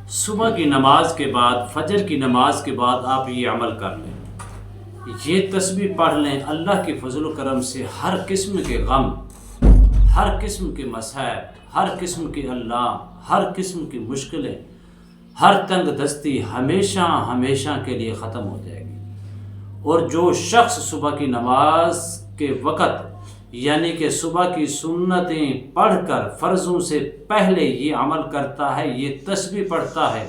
صبح کی نماز کے بعد، فجر کی نماز کے بعد آپ یہ عمل کر لیں، یہ تسبیح پڑھ لیں۔ اللہ کے فضل و کرم سے ہر قسم کے غم، ہر قسم کے مصائب، ہر قسم کے ہر قسم کی مشکلیں، ہر تنگ دستی ہمیشہ ہمیشہ کے لیے ختم ہو جائے گی۔ اور جو شخص صبح کی نماز کے وقت یعنی کہ صبح کی سنتیں پڑھ کر فرضوں سے پہلے یہ عمل کرتا ہے، یہ تسبیح پڑھتا ہے،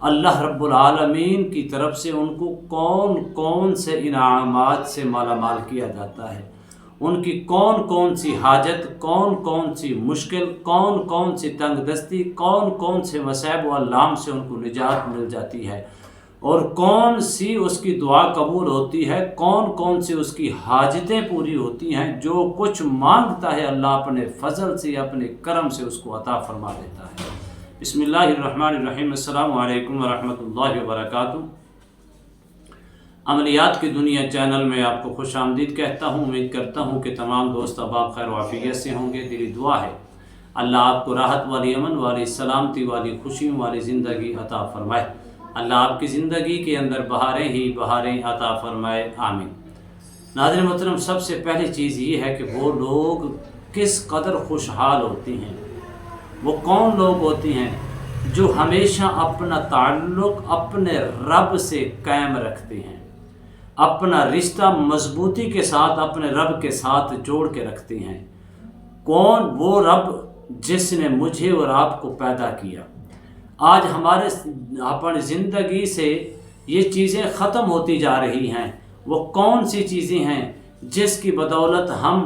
اللہ رب العالمین کی طرف سے ان کو کون کون سے انعامات سے مالا مال کیا جاتا ہے، ان کی کون کون سی حاجت، کون کون سی مشکل، کون کون سی تنگ دستی، کون کون سے مصائب و الام سے ان کو نجات مل جاتی ہے، اور کون سی اس کی دعا قبول ہوتی ہے، کون کون سی اس کی حاجتیں پوری ہوتی ہیں۔ جو کچھ مانگتا ہے اللہ اپنے فضل سے، اپنے کرم سے اس کو عطا فرما دیتا ہے۔ بسم اللہ الرحمن الرحیم۔ السلام علیکم ورحمۃ اللہ وبرکاتہ۔ عملیات کی دنیا چینل میں آپ کو خوش آمدید کہتا ہوں۔ امید کرتا ہوں کہ تمام دوست احباب خیر و عافیت سے ہوں گے۔ دلی دعا ہے اللہ آپ کو راحت والی، امن والی، سلامتی والی، خوشیوں والی زندگی عطا فرمائے۔ اللہ آپ کی زندگی کے اندر بہاریں ہی بہاریں عطا فرمائے، آمین۔ ناظرین محترم، سب سے پہلی چیز یہ ہے کہ وہ لوگ کس قدر خوشحال ہوتی ہیں، وہ کون لوگ ہوتی ہیں جو ہمیشہ اپنا تعلق اپنے رب سے قائم رکھتے ہیں، اپنا رشتہ مضبوطی کے ساتھ اپنے رب کے ساتھ جوڑ کے رکھتے ہیں۔ کون؟ وہ رب جس نے مجھے اور آپ کو پیدا کیا۔ آج اپنی زندگی سے یہ چیزیں ختم ہوتی جا رہی ہیں۔ وہ کون سی چیزیں ہیں جس کی بدولت ہم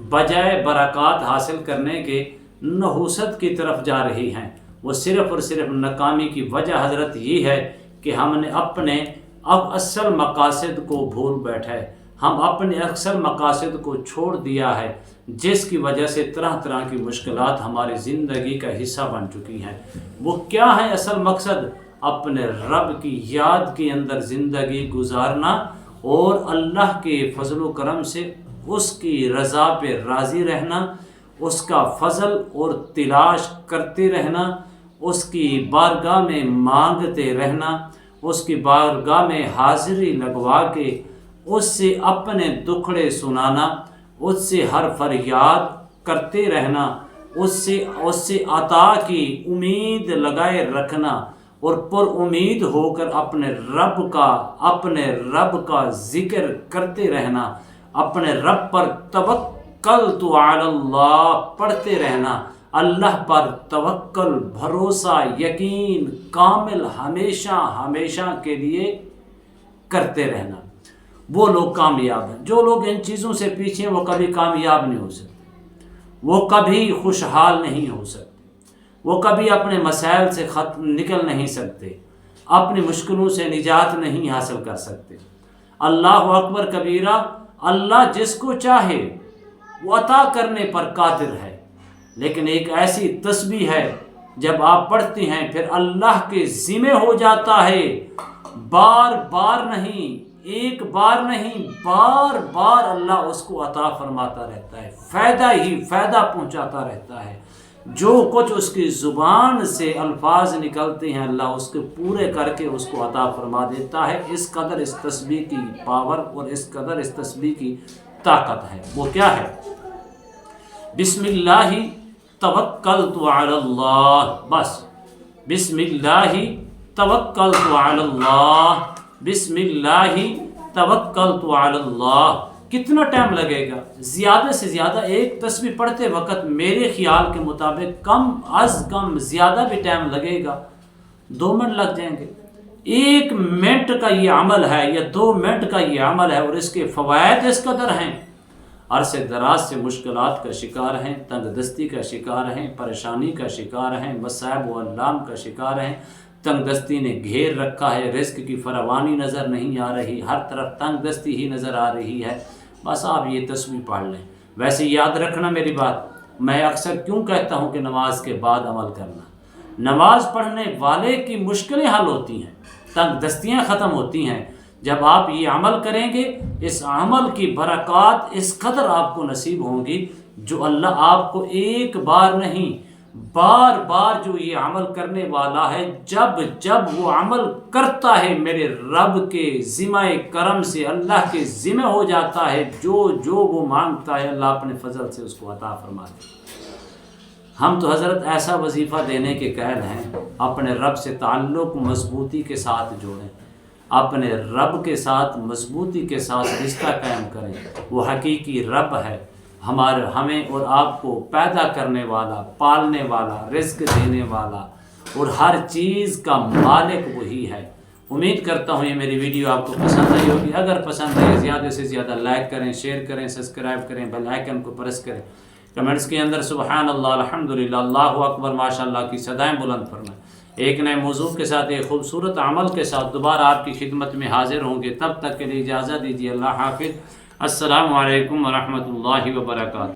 بجائے برکات حاصل کرنے کے نحوست کی طرف جا رہی ہیں؟ وہ صرف اور صرف ناکامی کی وجہ حضرت یہ ہے کہ ہم نے اپنے اصل مقاصد کو بھول بیٹھے، ہم اپنے اصل مقاصد کو چھوڑ دیا ہے، جس کی وجہ سے طرح طرح کی مشکلات ہماری زندگی کا حصہ بن چکی ہیں۔ وہ کیا ہے اصل مقصد؟ اپنے رب کی یاد کے اندر زندگی گزارنا اور اللہ کے فضل و کرم سے اس کی رضا پہ راضی رہنا، اس کا فضل اور تلاش کرتے رہنا، اس کی بارگاہ میں مانگتے رہنا، اس کی بارگاہ میں حاضری لگوا کے اس سے اپنے دکھڑے سنانا، اس سے ہر فریاد کرتے رہنا، اس سے عطا کی امید لگائے رکھنا، اور پر امید ہو کر اپنے رب کا ذکر کرتے رہنا، اپنے رب پر توکلت علی اللہ پڑھتے رہنا، اللہ پر توکل، بھروسہ، یقین کامل ہمیشہ ہمیشہ کے لیے کرتے رہنا۔ وہ لوگ کامیاب ہیں۔ جو لوگ ان چیزوں سے پیچھے ہیں وہ کبھی کامیاب نہیں ہو سکتے، وہ کبھی خوشحال نہیں ہو سکتے، وہ کبھی اپنے مسائل سے نکل نہیں سکتے، اپنی مشکلوں سے نجات نہیں حاصل کر سکتے۔ اللہ اکبر کبیرہ، اللہ جس کو چاہے وہ عطا کرنے پر قادر ہے، لیکن ایک ایسی تسبیح ہے جب آپ پڑھتے ہیں پھر اللہ کے ذمہ ہو جاتا ہے، بار بار نہیں، ایک بار نہیں، بار بار اللہ اس کو عطا فرماتا رہتا ہے، فائدہ ہی فائدہ پہنچاتا رہتا ہے۔ جو کچھ اس کی زبان سے الفاظ نکلتے ہیں اللہ اس کے پورے کر کے اس کو عطا فرما دیتا ہے۔ اس قدر اس تسبیح کی پاور اور اس قدر اس تسبیح کی طاقت ہے۔ وہ کیا ہے؟ بسم اللہ توکلت علی اللہ، بس بسم اللہ توکلت علی اللہ، بسم اللہ توکلت علی اللہ۔ کتنا ٹائم لگے گا؟ زیادہ سے زیادہ ایک تسبیح پڑھتے وقت میرے خیال کے مطابق کم از کم زیادہ بھی ٹائم لگے گا، 2 منٹ لگ جائیں گے۔ 1 منٹ کا یہ عمل ہے یا 2 منٹ کا یہ عمل ہے، اور اس کے فوائد اس قدر ہیں۔ عرصے دراز سے مشکلات کا شکار ہیں، تنگ دستی کا شکار ہیں، پریشانی کا شکار ہیں، مصائب و الام کا شکار ہیں، تنگ دستی نے گھیر رکھا ہے، رزق کی فراوانی نظر نہیں آ رہی، ہر طرف تنگ دستی ہی نظر آ رہی ہے۔ بس آپ یہ تسبیح پڑھ لیں۔ ویسے یاد رکھنا میری بات، میں اکثر کیوں کہتا ہوں کہ نماز کے بعد عمل کرنا؟ نماز پڑھنے والے کی مشکلیں حل ہوتی ہیں، تنگ دستیاں ختم ہوتی ہیں جب آپ یہ عمل کریں گے۔ اس عمل کی برکات اس قدر آپ کو نصیب ہوں گی جو اللہ آپ کو ایک بار نہیں بار بار جو یہ عمل کرنے والا ہے، جب جب وہ عمل کرتا ہے میرے رب کے ذمہ کرم سے، اللہ کے ذمہ ہو جاتا ہے، جو وہ مانگتا ہے اللہ اپنے فضل سے اس کو عطا فرماتے ہیں۔ ہم تو حضرت ایسا وظیفہ دینے کے قائل ہیں، اپنے رب سے تعلق مضبوطی کے ساتھ جوڑیں، اپنے رب کے ساتھ مضبوطی کے ساتھ رشتہ قائم کریں۔ وہ حقیقی رب ہے، ہمیں اور آپ کو پیدا کرنے والا، پالنے والا، رزق دینے والا اور ہر چیز کا مالک وہی ہے۔ امید کرتا ہوں یہ میری ویڈیو آپ کو پسند آئی ہوگی۔ اگر پسند آئی زیادہ سے زیادہ لائک کریں، شیئر کریں، سبسکرائب کریں، بیل آئیکن کو پریس کریں، کمنٹس کے اندر سبحان اللہ، الحمدللہ، اللہ اکبر، ماشاءاللہ کی صدائیں بلند فرمائیں۔ ایک نئے موضوع کے ساتھ، ایک خوبصورت عمل کے ساتھ دوبارہ آپ کی خدمت میں حاضر ہوں گے۔ تب تک کے لیے اجازت دیجیے، اللہ حافظ، السلام علیکم ورحمۃ اللہ وبرکاتہ۔